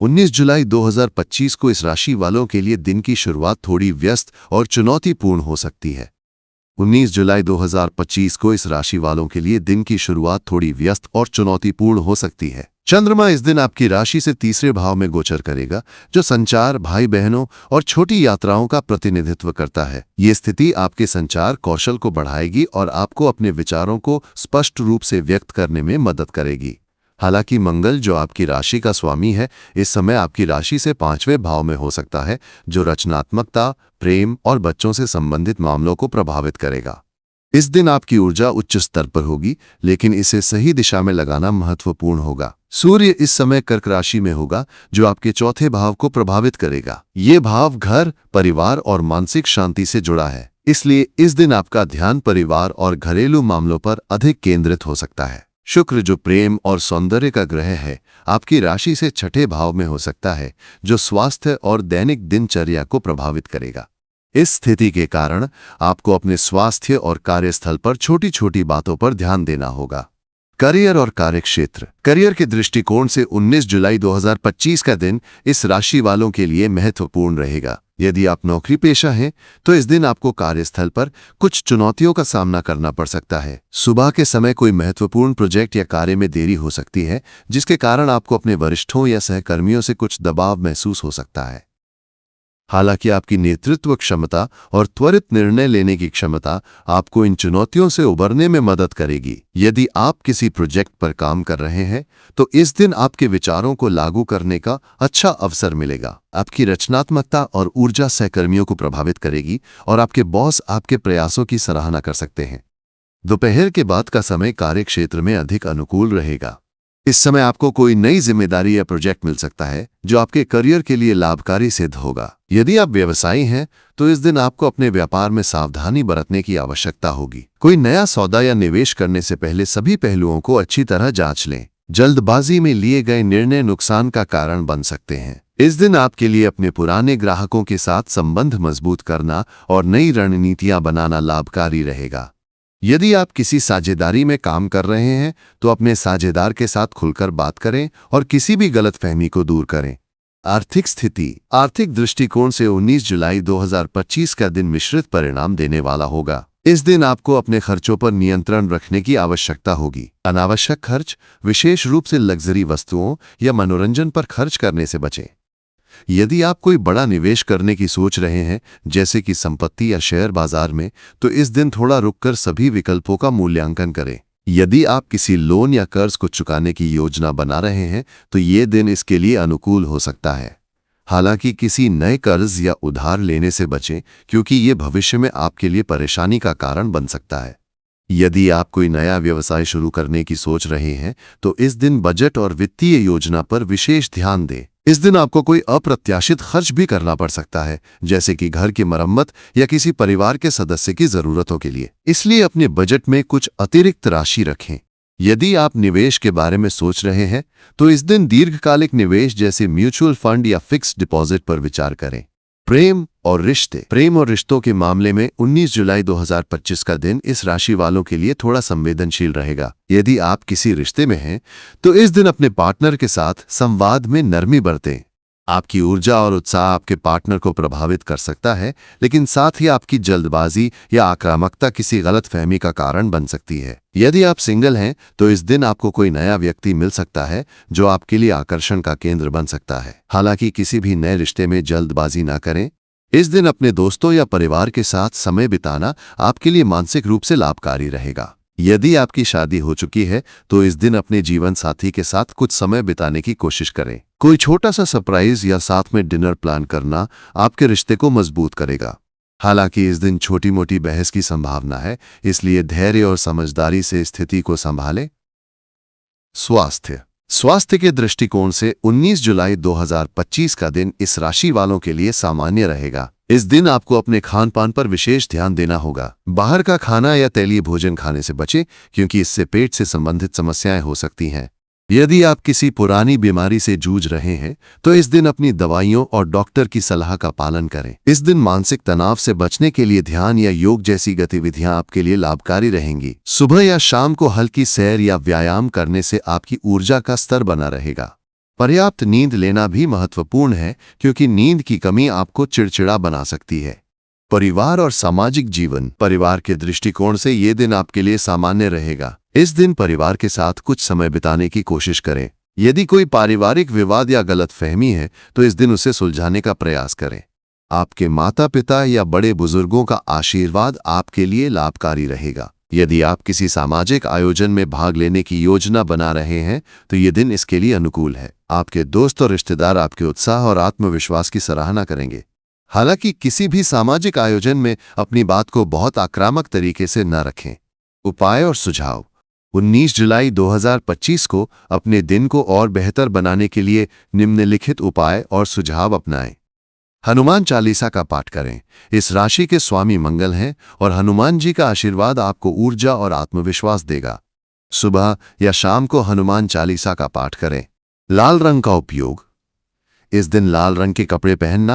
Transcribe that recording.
19 जुलाई 2025 को इस राशि वालों के लिए दिन की शुरुआत थोड़ी व्यस्त और चुनौतीपूर्ण हो सकती है। 19 जुलाई 2025 को इस राशि वालों के लिए दिन की शुरुआत थोड़ी व्यस्त और चुनौतीपूर्ण हो सकती है। चंद्रमा इस दिन आपकी राशि से तीसरे भाव में गोचर करेगा, जो संचार, भाई बहनों और छोटी यात्राओं का प्रतिनिधित्व करता है। ये स्थिति आपके संचार कौशल को बढ़ाएगी और आपको अपने विचारों को स्पष्ट रूप से व्यक्त करने में मदद करेगी। हालांकि मंगल, जो आपकी राशि का स्वामी है, इस समय आपकी राशि से 5वें भाव में हो सकता है, जो रचनात्मकता, प्रेम और बच्चों से संबंधित मामलों को प्रभावित करेगा। इस दिन आपकी ऊर्जा उच्च स्तर पर होगी, लेकिन इसे सही दिशा में लगाना महत्वपूर्ण होगा। सूर्य इस समय कर्क राशि में होगा, जो आपके चौथे भाव को प्रभावित करेगा। ये भाव घर, परिवार और मानसिक शांति से जुड़ा है, इसलिए इस दिन आपका ध्यान परिवार और घरेलू मामलों पर अधिक केंद्रित हो सकता है। शुक्र, जो प्रेम और सौंदर्य का ग्रह है, आपकी राशि से छठे भाव में हो सकता है, जो स्वास्थ्य और दैनिक दिनचर्या को प्रभावित करेगा। इस स्थिति के कारण आपको अपने स्वास्थ्य और कार्यस्थल पर छोटी छोटी बातों पर ध्यान देना होगा। करियर और कार्यक्षेत्र। करियर के दृष्टिकोण से 19 जुलाई 2025 का दिन इस राशि वालों के लिए महत्वपूर्ण रहेगा। यदि आप नौकरी पेशा हैं, तो इस दिन आपको कार्यस्थल पर कुछ चुनौतियों का सामना करना पड़ सकता है। सुबह के समय कोई महत्वपूर्ण प्रोजेक्ट या कार्य में देरी हो सकती है, जिसके कारण आपको अपने वरिष्ठों या सहकर्मियों से कुछ दबाव महसूस हो सकता है। हालांकि आपकी नेतृत्व क्षमता और त्वरित निर्णय लेने की क्षमता आपको इन चुनौतियों से उबरने में मदद करेगी। यदि आप किसी प्रोजेक्ट पर काम कर रहे हैं, तो इस दिन आपके विचारों को लागू करने का अच्छा अवसर मिलेगा। आपकी रचनात्मकता और ऊर्जा सहकर्मियों को प्रभावित करेगी और आपके बॉस आपके प्रयासों की सराहना कर सकते हैं। दोपहर के बाद का समय कार्यक्षेत्र में अधिक अनुकूल रहेगा। इस समय आपको कोई नई जिम्मेदारी या प्रोजेक्ट मिल सकता है, जो आपके करियर के लिए लाभकारी सिद्ध होगा। यदि आप व्यवसायी हैं, तो इस दिन आपको अपने व्यापार में सावधानी बरतने की आवश्यकता होगी। कोई नया सौदा या निवेश करने से पहले सभी पहलुओं को अच्छी तरह जांच लें। जल्दबाजी में लिए गए निर्णय नुकसान का कारण बन सकते हैं। इस दिन आपके लिए अपने पुराने ग्राहकों के साथ संबंध मजबूत करना और नई रणनीतियां बनाना लाभकारी रहेगा। यदि आप किसी साझेदारी में काम कर रहे हैं, तो अपने साझेदार के साथ खुलकर बात करें और किसी भी गलतफहमी को दूर करें। आर्थिक स्थिति। आर्थिक दृष्टिकोण से 19 जुलाई 2025 का दिन मिश्रित परिणाम देने वाला होगा। इस दिन आपको अपने खर्चों पर नियंत्रण रखने की आवश्यकता होगी। अनावश्यक खर्च, विशेष रूप से लग्जरी वस्तुओं या मनोरंजन पर खर्च करने से बचें। यदि आप कोई बड़ा निवेश करने की सोच रहे हैं, जैसे कि संपत्ति या शेयर बाजार में, तो इस दिन थोड़ा रुककर सभी विकल्पों का मूल्यांकन करें। यदि आप किसी लोन या कर्ज को चुकाने की योजना बना रहे हैं, तो ये दिन इसके लिए अनुकूल हो सकता है। हालांकि किसी नए कर्ज या उधार लेने से बचें, क्योंकि ये भविष्य में आपके लिए परेशानी का कारण बन सकता है। यदि आप कोई नया व्यवसाय शुरू करने की सोच रहे हैं, तो इस दिन बजट और वित्तीय योजना पर विशेष ध्यान दें। इस दिन आपको कोई अप्रत्याशित खर्च भी करना पड़ सकता है, जैसे कि घर की मरम्मत या किसी परिवार के सदस्य की जरूरतों के लिए। इसलिए अपने बजट में कुछ अतिरिक्त राशि रखें। यदि आप निवेश के बारे में सोच रहे हैं, तो इस दिन दीर्घकालिक निवेश जैसे म्यूचुअल फंड या फिक्स्ड डिपॉजिट पर विचार करें। प्रेम और रिश्ते। प्रेम और रिश्तों के मामले में 19 जुलाई 2025 का दिन इस राशि वालों के लिए थोड़ा संवेदनशील रहेगा। यदि आप किसी रिश्ते में हैं, तो इस दिन अपने पार्टनर के साथ संवाद में नरमी बरतें। आपकी ऊर्जा और उत्साह आपके पार्टनर को प्रभावित कर सकता है, लेकिन साथ ही आपकी जल्दबाजी या आक्रामकता किसी गलतफहमी का कारण बन सकती है। यदि आप सिंगल हैं, तो इस दिन आपको कोई नया व्यक्ति मिल सकता है, जो आपके लिए आकर्षण का केंद्र बन सकता है। हालांकि किसी भी नए रिश्ते में जल्दबाजी ना करें। इस दिन अपने दोस्तों या परिवार के साथ समय बिताना आपके लिए मानसिक रूप से लाभकारी रहेगा। यदि आपकी शादी हो चुकी है, तो इस दिन अपने जीवन साथी के साथ कुछ समय बिताने की कोशिश करें। कोई छोटा सा सरप्राइज या साथ में डिनर प्लान करना आपके रिश्ते को मजबूत करेगा। हालांकि इस दिन छोटी मोटी बहस की संभावना है, इसलिए धैर्य और समझदारी से स्थिति को संभालें। स्वास्थ्य के दृष्टिकोण से 19 जुलाई 2025 का दिन इस राशि वालों के लिए सामान्य रहेगा। इस दिन आपको अपने खान पान पर विशेष ध्यान देना होगा। बाहर का खाना या तैलीय भोजन खाने से बचें, क्योंकि इससे पेट से संबंधित समस्याएं हो सकती हैं। यदि आप किसी पुरानी बीमारी से जूझ रहे हैं, तो इस दिन अपनी दवाइयों और डॉक्टर की सलाह का पालन करें। इस दिन मानसिक तनाव से बचने के लिए ध्यान या योग जैसी गतिविधियां आपके लिए लाभकारी रहेंगी। सुबह या शाम को हल्की सैर या व्यायाम करने से आपकी ऊर्जा का स्तर बना रहेगा। पर्याप्त नींद लेना भी महत्वपूर्ण है, क्योंकि नींद की कमी आपको चिड़चिड़ा बना सकती है। परिवार और सामाजिक जीवन। परिवार के दृष्टिकोण से ये दिन आपके लिए सामान्य रहेगा। इस दिन परिवार के साथ कुछ समय बिताने की कोशिश करें। यदि कोई पारिवारिक विवाद या गलतफहमी है तो इस दिन उसे सुलझाने का प्रयास करें। आपके माता पिता या बड़े बुजुर्गों का आशीर्वाद आपके लिए लाभकारी रहेगा। यदि आप किसी सामाजिक आयोजन में भाग लेने की योजना बना रहे हैं तो ये दिन इसके लिए अनुकूल है। आपके दोस्त और रिश्तेदार आपके उत्साह और आत्मविश्वास की सराहना करेंगे। हालांकि किसी भी सामाजिक आयोजन में अपनी बात को बहुत आक्रामक तरीके से न रखें। उपाय और सुझाव। 19 जुलाई 2025 को अपने दिन को और बेहतर बनाने के लिए निम्नलिखित उपाय और सुझाव अपनाएं। हनुमान चालीसा का पाठ करें। इस राशि के स्वामी मंगल हैं और हनुमान जी का आशीर्वाद आपको ऊर्जा और आत्मविश्वास देगा। सुबह या शाम को हनुमान चालीसा का पाठ करें। लाल रंग का उपयोग। इस दिन लाल रंग के कपड़े पहनना